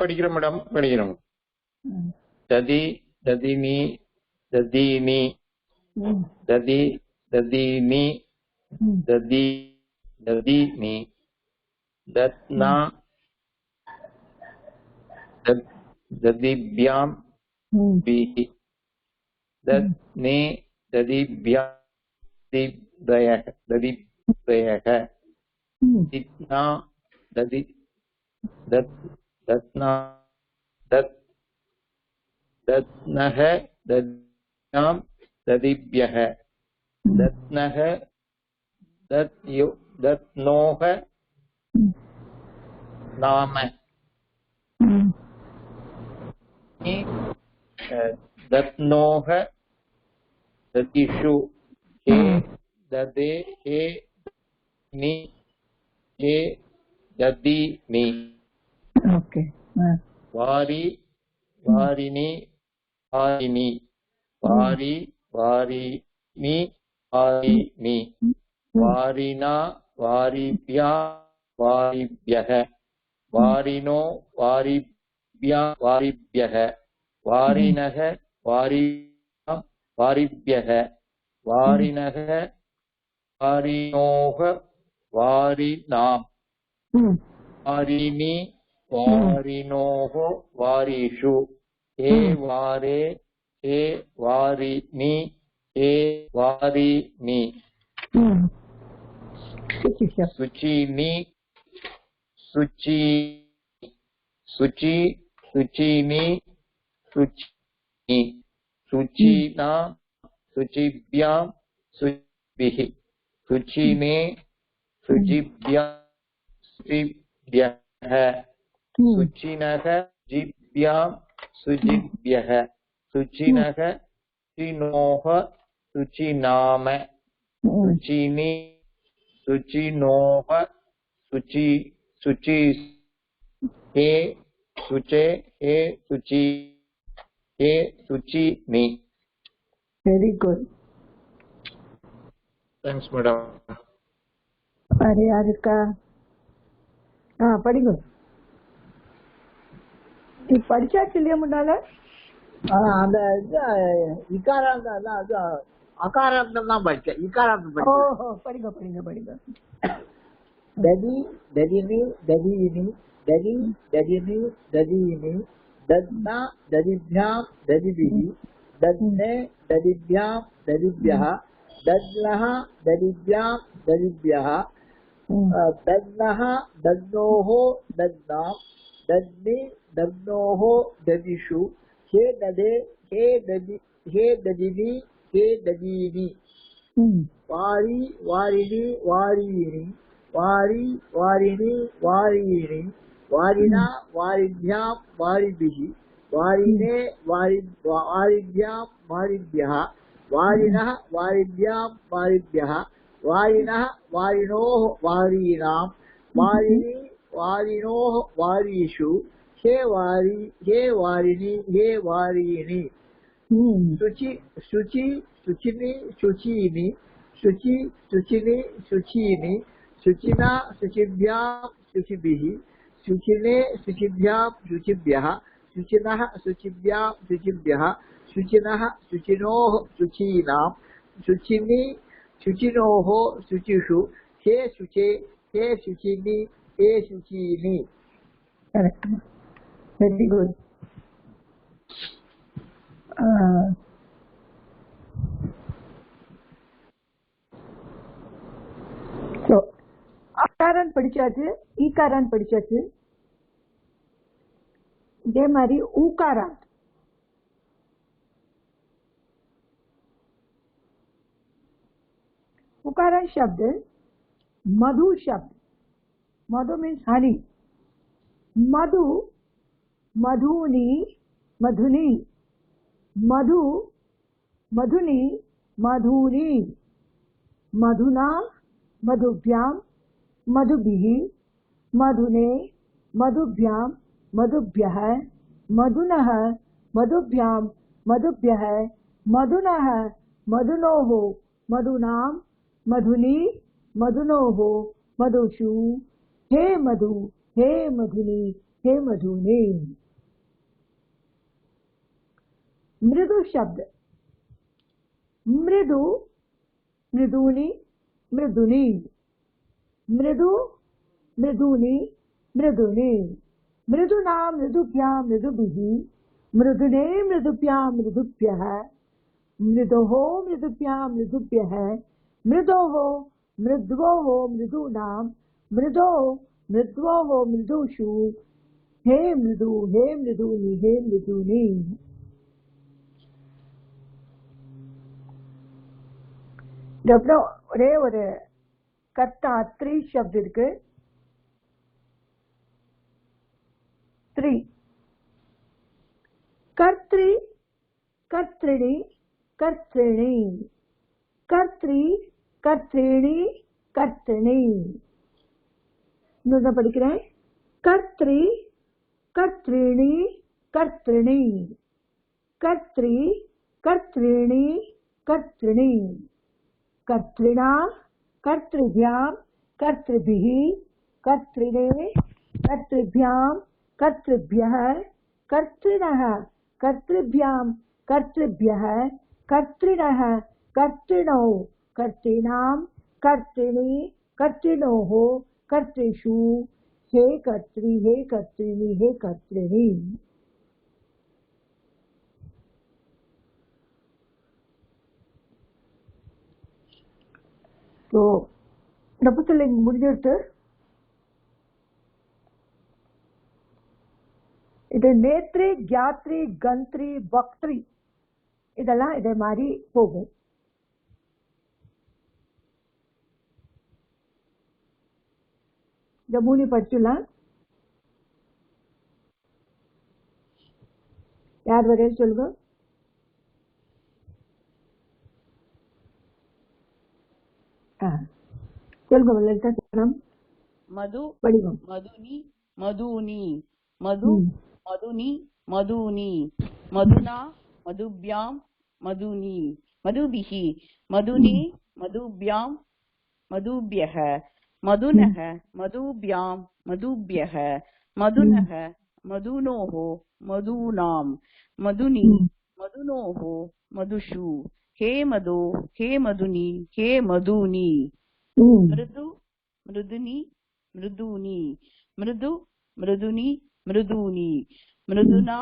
படிக்கிறேன் மேடம், படிக்கிறேன். दधि दधिनी दधीनि दधि दधीनि दधि दधीनि दध्ना दधिभ्यां दत्ने ददिभ्या ददिभ्यः दित्ना ददि दत्ना दत्नः दद्भ्यां ददिभ्यः दत्नः दत्नोः नाम दत्नोः दतिषु हे ददे हे नि हे ददिमि ओके वारी वारिणी वारिणी वारी वारिणी वारिणी वारिणा वारिभ्या वारिभ्यः वारिणो वारिभ्या वारिभ्यः वारिणः वारिभ्यः वारिणः वारिणोः वारिणाम् वारिणी वारिणोः वारिषु हे वारे हे वारिणी हे वारिणी शुचिनी शुचि शुचि शुचिनी शुचिनी शुचिना शुचिभ्यां शुचिभिः शुचिने शुचिभ्यां शुचिभ्यः शुचिनः शुचिभ्यां शुचिभ्यः शुचिनः शुचिनोः शुचिनाम शुचिनी शुचिनोः शुचि शुचि हे शुचे हे शुचि हे शुचिनी वेरी गुड थैंक्स मैडम अरे यार इसका हाँ படிங்க நீ படிச்சா இல்லையா முன்னால அந்த இகாராந்தம் தான் அது அகாராந்தம் தான் படிச்சேன் இகாராந்தம் படிச்சேன் ஓஹோ படிங்க படிங்க படிங்க दधि दधिनी दधीनि दधि दधिनी दधीनि दध्ना दधिभ्यां दधिभिः दध्ने दधिभ्यां दधिभ्यः दध्नः दधिभ्यां दधिभ्यः दध्नः दध्नोः दध्नां दध्नि दध्नोः दधिषु हे दधे हे दधिनि हे दधीनि वारी वारिणी वारीणि वारी वारिणी वारीणि वारिणा वारिभ्यां वारिभिः वारिणे वारिभ्यां वारिभ्यः वारिणः वारिभ्यां वारिभ्यः वारिणः वारिणोः वारीणां वारिणी वारिणोः वारीषु हे वारी हे वारिणी हे वारीणि शुचि शुचि शुचिनी शुचीनि शुचि शुचिनी शुचीनि शुचिना शुचिभ्यां शुचिभिः शुचिने शुचिभ्यां शुचिभ्यः शुचिनः शुचिभ्यां शुचिभ्यः शुचिनः शुचिनोः शुचीनां शुचिनी शुचिनोः शुचिषु हे शुचे हे शुचिनी हे शुचीनि करेक्ट वेरी गुड so அகாரன் படிச்சாச்சு ஈகாரன் படிச்சாச்சு இதே மாதிரி ஊகாரான் उकारण शब्द मधु शब्द मधु मीन्स हनी मधु मधुनी मधुनी मधु मधुनी मधुनी मधुना मधुभ्यां मधुभिः मधुने मधुभ्यां मधुभ्यः मधुनः मधुभ्यां मधुभ्यः मधुनः मधुनोः मधुनां मधुनी मधुनोः मधुषु हे मधु हे मधुनी हे मधुने मृदु शब्द मृदु मृदुनी मृदुनी मृदु मृदुनी मृदुनी मृदुना मृदुभ्यां मृदुभिः मृदुने मृदुभ्यां मृदुभ्यः मृदोः मृदुभ्यां मृदुभ्यः मृदोः मृद्वोः मृदूनां मृदो मृद्वोः मृदुषु हे मृदूनि हे मृदूनि. அப்புறம் ஒரே ஒரு கர்த்தா த்ரீ சப்த் இருக்கு. த்ரீ கர்த்ரி கர்த்ரிணி கர்த்ரிணி கர்த்ரி கர்த்ரிணி கர்த்ரிணி. இன்னும் படிக்கிறேன். கர்த்ரி கர்த்ரிணி கர்த்ரிணி கர்த்ரி கர்த்ரிணி கர்த்ரிணி कर्तृणा कर्तृभ्यां कर्तृभिः कर्तृणे कर्तृभ्यां कर्तृभ्यः कर्तृणः कर्तृभ्यां कर्तृभ्यः कर्तृणः कर्तृणौ कर्तॄणां कर्तृणि कर्तृणोः कर्तृषु हे कर्तृ हे कर्तृणि हे कर्तृणि. ஸோ நபுசலிங் முடிஞ்சிருச்சு. இது நேத்ரி கியாத்ரி கந்த்ரி பக்த்ரி இதெல்லாம் இதே மாதிரி போகும். இந்த மூணு படிச்சுலாம் யார் வரையில் சொல்லுங்க. சொல்லுங்க லலிதா சரணம். மது படிவம் மதுனி மதுனி மது மதுனி மதுனி மதுனா மதுபியாம் மதுனி மதுபிஹி மதுனி மதுபியாம் மதுபியஹ மதுனஹ மதுபியாம் மதுபியஹ மதுனஹ மதுனோஹோ மதுனாம் மதுனி மதுனோஹோ மதுஷு हे मधु हे मधुनी हे मधुनी. मृदु मृदुनी मृदूनी मृदु मृदुनी मृदूनी मृदुना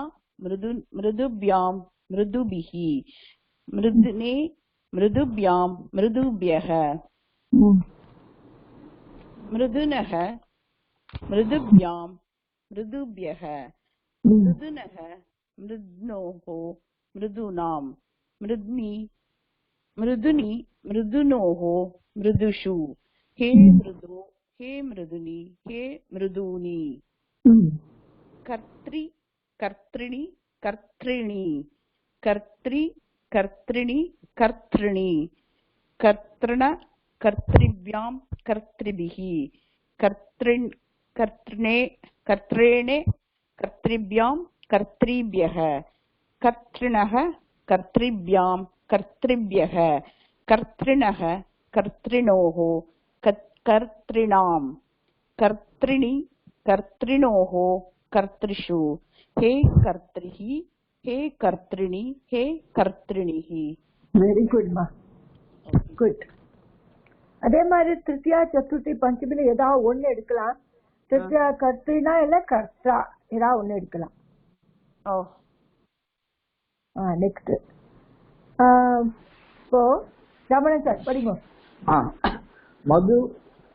मृदुभ्यां मृदुभिः मृदुने मृदुभ्यां मृदुभ्यः मृदुनः मृदुभ्यां मृदुभ्यः मृदुनः मृद्नोः मृदूनां मृदुनी मृदुनी मृदुनोः मृदुषु हे मृदु हे मृदुनी हे मृदूनि. कर्त्री कर्त्रिणी कर्त्रिणी कर्त्री कर्त्रिणी कर्त्रिणी कर्तृण कर्तृभ्यां कर्तृभिः कर्तृणे कर्त्रेणे कर्तृभ्यां कर्तृभ्यः कर्तृणः कर्तृभ्यां कर्तृभ्यः कर्तृणः कर्तृणोः कर्तृणां कर्तृणि कर्तृणोः कर्तृषु हे कर्तृः हे कर्तृणि हे कर्तृणिः. Very குட்மா good. அதே மாதிரி திருத்தியா சதுர்த்தி பஞ்சமில ஏதாவது ஒண்ணு எடுக்கலாம். திருத்தியா கர்த்தினா இல்ல கர்த்தா ஏதாவது ஒண்ணு எடுக்கலாம். நெக்ஸ்ட் இப்போ ரமணன் சார் படிங்க. மது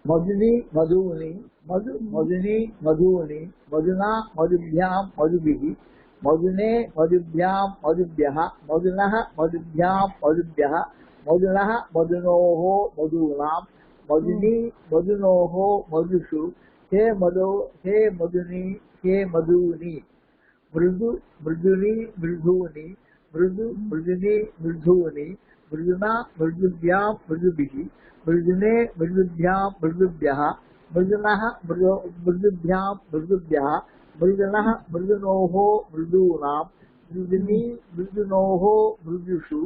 மதுனி மதுனி மது மதுனி மதுனி மதுனா மதுபியாம் மதுபிஹி மதுனே மதுபியாம் மதுபியஹ மதுனஹ மதுபியாம் மதுபியஹ மதுனஹ மதுனோஹோ மதுனாம் மதுனி மதுனோஹோ மதுஷு ஹே மது ஹே மதுனி ஹே மதுனி. மிருது மிருதுனி மிருதூனி மிருது மிருதுனி மிருதூனி மிருதுனா மிருதுபியாம் மிருதுபிஹி மிருதுனே மிருதுபியாம் மிருதுபியஹ மிருதுனஹ மிருதுபியாம் மிருதுபியஹ மிருதுனஹ மிருதுனோஹோ மிருதூனாம் மிருதுனி மிருதுனோஹோ மிருதுஷு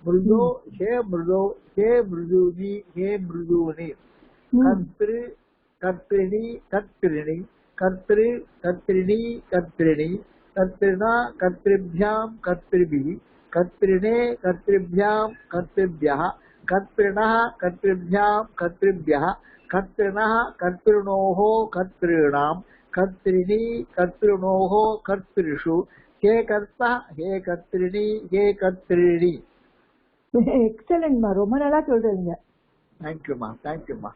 மிருதோ ஹே மிருதோ ஹே மிருதூனி ஹே மிருதூனி. கர்த்ரு கர்த்ரிணி கர்த்ரிணி கர்த்ரு கர்த்ரிணி கர்த்ரிணி कर्तृणा कर्तृभ्यां कर्तृभिः कर्तृणे कर्तृभ्यां कर्तृभ्यः कर्तृणः कर्तृभ्यां कर्तृभ्यः कर्तृणः कर्तृणोः कर्तॄणां कर्तृणि எக்ஸலன்ட்மா, ரொம்ப நல்லா சொல்றீங்க. தேங்க்யூமா, தேங்க்யூமா.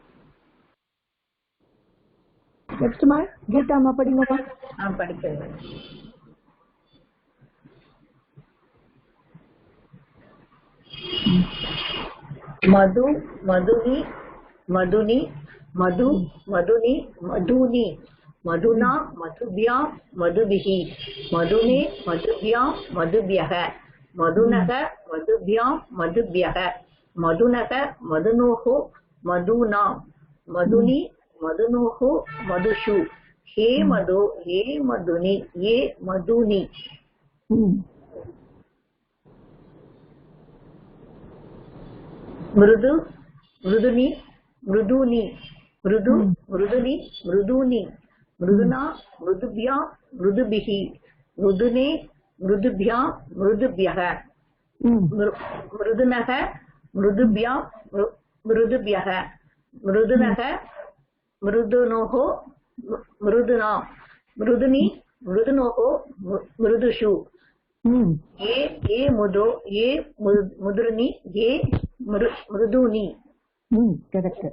நெக்ஸ்ட்மா கீதாம்மா படிங்கம்மா. படிக்கிறேன். மது மதுனி மதுனி மது மதுனி மதுனி மதுனா மதுபியா மதுபிஹி மதுனே மதுபியா மதுபியக மதுனக மதுபியா மதுபியக மதுனக மதுனோஹோ மதுனா மதுனி மதுனோஹோ மதுஷு हे मधु हे मधुनि ये मधुनि. मृदु मृदुनि मृदुनि मृदु मृदुनि मृदुनि मृदुना मृदुभ्या मृदुभिः मृदुने मृदुभ्या मृदुभ्यः मृदुनः मृदुभ्या मृदुभ्यः मृदुनः मृदुनोः मृदुना मृदुनि मृदुनोः मृदुषु ये मुदो ये मुद्रुनि ये मृदूनि. करेक्ट.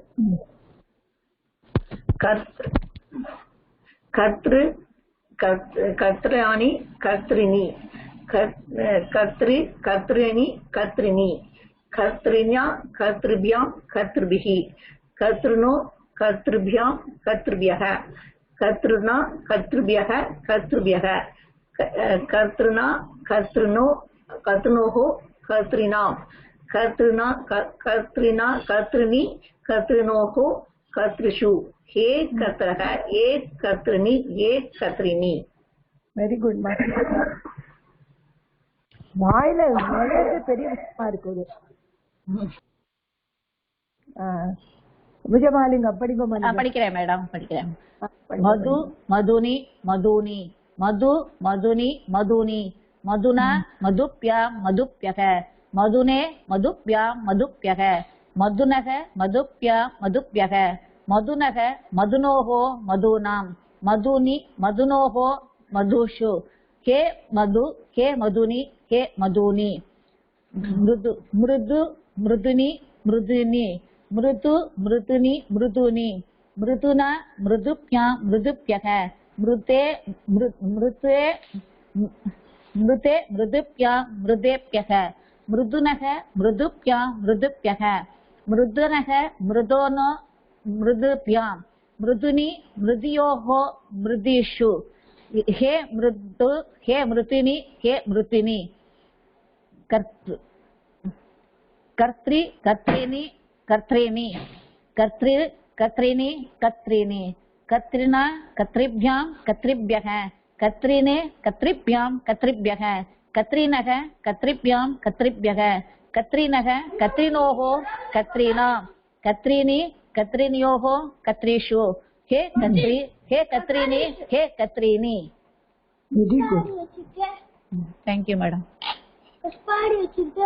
कर्तृ कर्त्राणि कर्तृनि कर्तृ कर्तृणि कर्तृनि कर्तृण्या कर्तृभ्यां कर्तृभिः कर्तृनो कर्तृभ्यां कर्तृभ्यः कर्तृना कर्तृभ्यः कर्तृभ्यः कर्तृना कर्तृनो कर्तृनोः कर्तृणां कर्तृना कर्तृना कर्तृनि कर्तृनोः कर्तृषु हे कर्तृः ये कर्तृनि ये कर्तृनि. Very good. வாயில நுழையிறது பெரிய விஷயமா இருக்குது. விஜயமாலிங்க படிக்கிறேன் மேடம், படிக்கிறேன். மது மதுனி மதுனி மது மதுனி மதுனி மதுனா மதுப்யா மதுப்யக மதுனே மதுப்யா மதுப்யக மதுனக மதுப்யா மதுப்யக மதுனக மதுனோஹோ மதுனாம் மதுனி மதுனோஹோ மதுஷு ஹே மது ஹே மதுனி ஹே மதுனி. மிருது மிருது மிருதுனி மிருதுனி மிருது மிருதுனி மிருதுனி மிருதுனா மிருதுப்யா மிருதுப்யக மிருதே மிருதே மிருதே மிருதுப்யா மிருதேப்யக மிருதுனக மிருதுப்யா மிருதுப்யக மிருதுனக மிருதோனோ மிருதுப்யாம் மிருதுனி மிருதியோஹோ மிருதிஷு ஹே மிருது ஹே மிருதினி ஹே மிருதினி. கர்த்ரு கர்த்ரி கர்த்ரிணி கர்த்ரிணி கர்த்ரி கர்த்ரிணி கர்த்ரிணி கர்த்ரிணா கர்த்ரிभ्यां கர்த்ரிभ्यः கர்த்ரினே கர்த்ரிभ्यां கர்த்ரிभ्यः கர்த்ரினக கர்த்ரிभ्यां கர்த்ரிभ्यः கர்த்ரினக கர்த்ரினோः கர்த்ரிணாம் கர்த்ரினி கர்த்ரினியோः கர்த்ரிஷு ஹே கர்த்ரி ஹே கர்த்ரினி ஹே கர்த்ரினி. Very good. Thank you madam. கஸ்பாடி வச்சிருக்க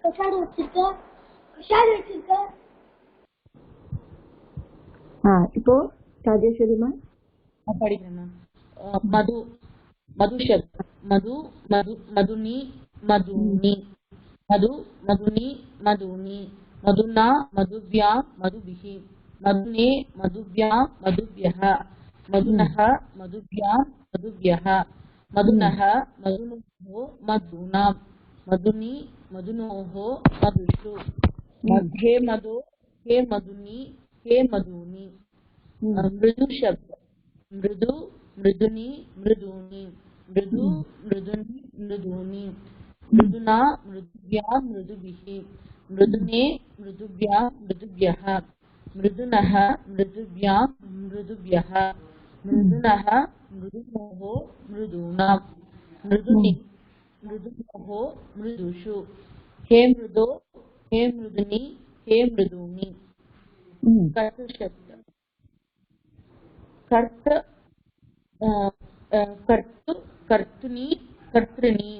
கசாடி வச்சிருக்க கசாடி வச்சிருக்க. இப்போ ராஜேஸ்வரிமா படிக்கிறேன். மது மது शब्द मधु मधु मधुनी मधुनी मधु मधुनी मधुनी मधुना मधुभ्यां मधुभिः मधुने मधुभ्यां मधुभ्यः मधुनः मधुभ्यां मधुभ्यः मधुनः मधुनोः मधुनां मधुनि मधुनोः मधुषु हे मधु हे मधुनि हे मधुनि. मृदु शब्द मृदु मृदुनि मृदूनि मृदु मृदुनि मृदूनि मृदुना मृदुभ्यां मृदुभिः मृदुने मृदुभ्यां मृदुभ्यः मृदुनः मृदुभ्यां मृदुभ्यः मृदुनः मृदुनोः मृदूनां मृदुनि मृदुनोः मृदुषु हे मृदो हे मृदुनि हे मृदूनि. कर्तृ शब्द कर्त कर्तु कर्तुनि कर्तृणि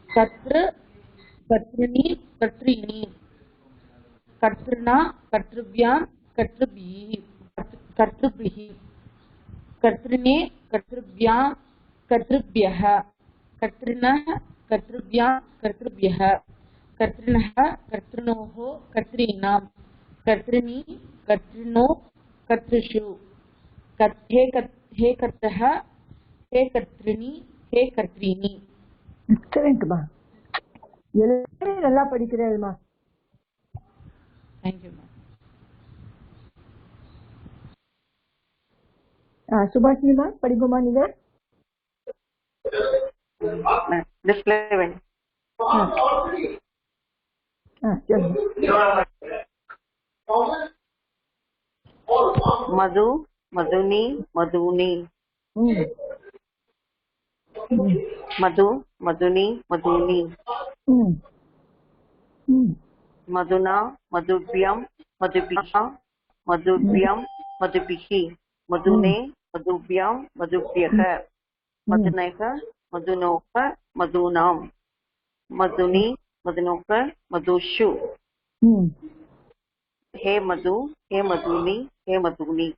कर्तृ कर्तृणि कर्तृणि कर्तृणा कर्तृभ्यां कर्तृभिः कर्तृभिः कर्तृणे कर्तृभ्यां कर्तृभ्यः कर्तृणः कर्तृभ्यां कर्तृभ्यः कर्तृणः कर्तृणोः कर्तॄणां कर्तृणी कर्तृणो कर्तृषु हे कर्तः हे कर्तृणी हे कर्तॄणि. எக்ஸலென்ட்மா, எல்லாரும் நல்லா படிக்கிறேன்மா. Thank you, ma'am. சுபாஷினிமா படிக்குமா நீங்க? டிஸ்ப்ளே வேணும். மது மதுனி மதுனி மது மதுனி மதுனி மதுனா மதுபியம் மதுபியா மதுபியம் மதுபிஹி மதுனே மதுபியாம் மதுபியக மதுனக மதுனோக மதுனாம் மதுனி மதுனோக மதுஷு हे मधु हे मधुनी हे मधुनी.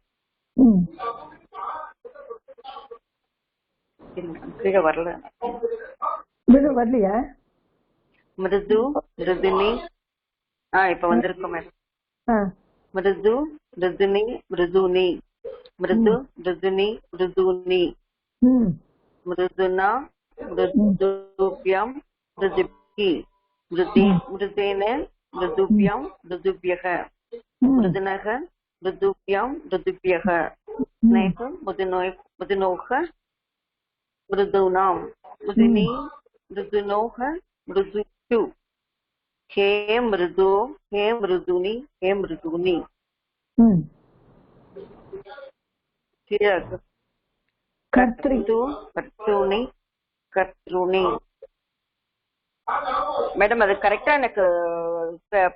கீழே வரல, வரலையா? மிருது மிருதுனி இப்ப வந்திருக்கோம் மேடம். மிருது மிருதுனி மிருதுனி மிருது மிருதுனி மிருதுனி மிருதுனா மிருதுபியம் மிருதுபி மிருதி மிருதேன மிருதுபியம் மிருதுபியக மிருதுனக மிருதுபியம் மிருதுபியக ஸ்நேக மிருதுனோக மிருதுனாம் மிருதுனி மிருதுனோக மிருதுஷு हे मृदो हे मृदुनी हे मृदुनी. कर्तृ कर्तृणी कर्तृणी. மேடம் அது கரெக்டா எனக்கு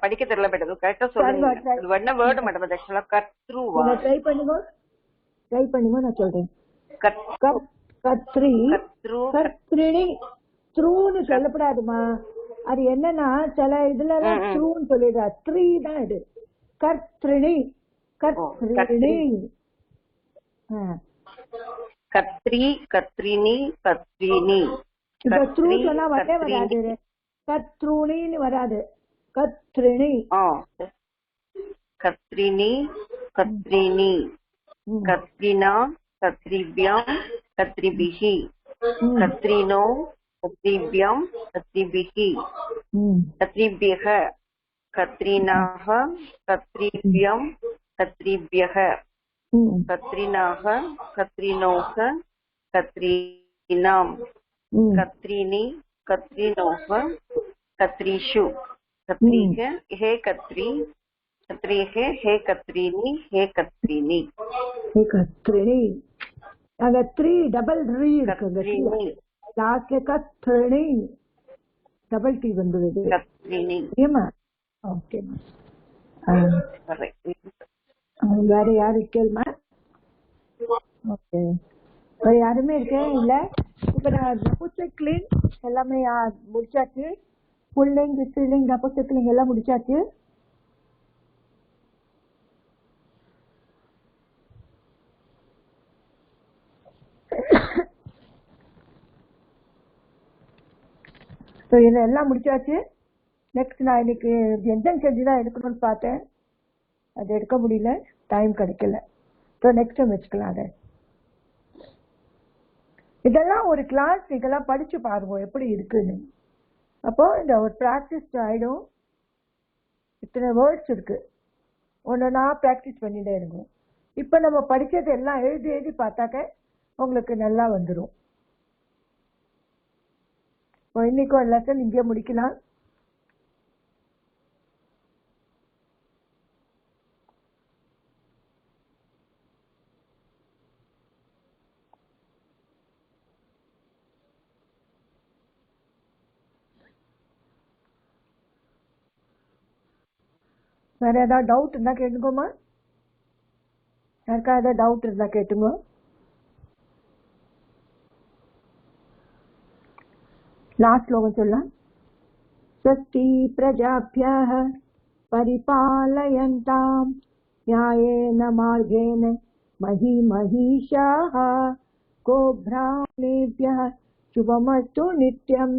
படிக்க தெரியல மேடம், கரெக்டா சொல்லுங்க. அது என்ன வேர்ட் மேடம்? அது एक्चुअली கத்ருவா. ட்ரை பண்ணுங்க நான் சொல்றேன். கத்ரி கத்ரிணி த்ரூன்னு சொல்லப்படாதுமா. அது என்னன்னா சில இதுல எல்லாம் த்ரூன்னு சொல்லிடுறா, த்ரீ தான் இது. கத்ரிணி கத்ரிணி கத்ரி கத்ரினி கத்ரினி. இப்ப த்ரூ சொன்னா வரவே வராது, கத்ரூணின்னு வராது, கத்ரிணி. கத்ரினி கத்ரினி கத்ரினா கத்ரிபியாம் கத்ரிபிஹி கத்ரினோ கத்ரிபியாம் கத்ரிபிஹி கத்ரிபியக கத்ரினாஹ கத்ரிபியாம் கத்ரிபியக கத்ரினாஹ கத்ரினோஹ கத்ரினாம் கத்ரினி கத்ரினோஹ கத்ரிஷு கத்ரிஹ ஹே கத்ரி கத்ரிஹ ஹே கத்ரினி ஹே கத்ரினி ஹே கத்ரிணி. அங்க த்ரீ டபுள் ரீ இருக்கு, லாஸ்ட்ல கத்ரிணி டபுள் டி வந்துடுது. கத்ரிணி. ஏமா? ஓகேமா. வேற யாரு கேள்மா? ஓகே, வேற யாருமே இருக்கேன் இல்ல. இப்ப நான் நபுசக்லிங் எல்லாமே முடிச்சாச்சு. புல்லிங் ஸ்ரீலிங் நபுசக்லிங் எல்லாம் முடிச்சாச்சு. எல்லாம் முடிச்சாச்சு. நெக்ஸ்ட் நான் இன்னைக்கு என்ட்ரன்ஸ் செஞ்சு தான் எடுக்கணும்னு பார்த்தேன், அது எடுக்க முடியல, டைம் கிடைக்கல. ஸோ நெக்ஸ்ட் டைம் வச்சுக்கலாம். அதை இதெல்லாம் ஒரு கிளாஸ் இதெல்லாம் படிச்சு பாருங்க எப்படி இருக்குன்னு. அப்போ இந்த ஒரு ப்ராக்டிஸ் ஆயிடும். இத்தனை வேர்ட்ஸ் இருக்கு, ஒன்னா ப்ராக்டிஸ் பண்ணிட்டே இருக்கும். இப்போ நம்ம படிச்சது எல்லாம் எழுதி எழுதி பார்த்தாக்க உங்களுக்கு நல்லா வந்துடும். இன்னைக்கு ஒரு லெசன் இங்கே முடிக்கலாம். வேற ஏதாவது டவுட் இருந்தா கேட்டுக்கோமா. யாருக்கா ஏதாவது டவுட் இருந்தா கேட்டுங்க. लास्ट श्लोकं சொல்லலாம். स्वस्ति प्रजाभ्यः परिपालयन्तां न्यायेन मार्गेण मही महिषाः गोब्राह्मणेभ्यः शुभमस्तु नित्यं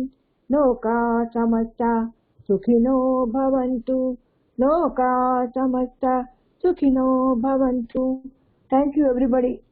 लोका समस्ता सुखिनो भवन्तु। लोका समस्ता सुखिनो भवन्तु। Thank you everybody.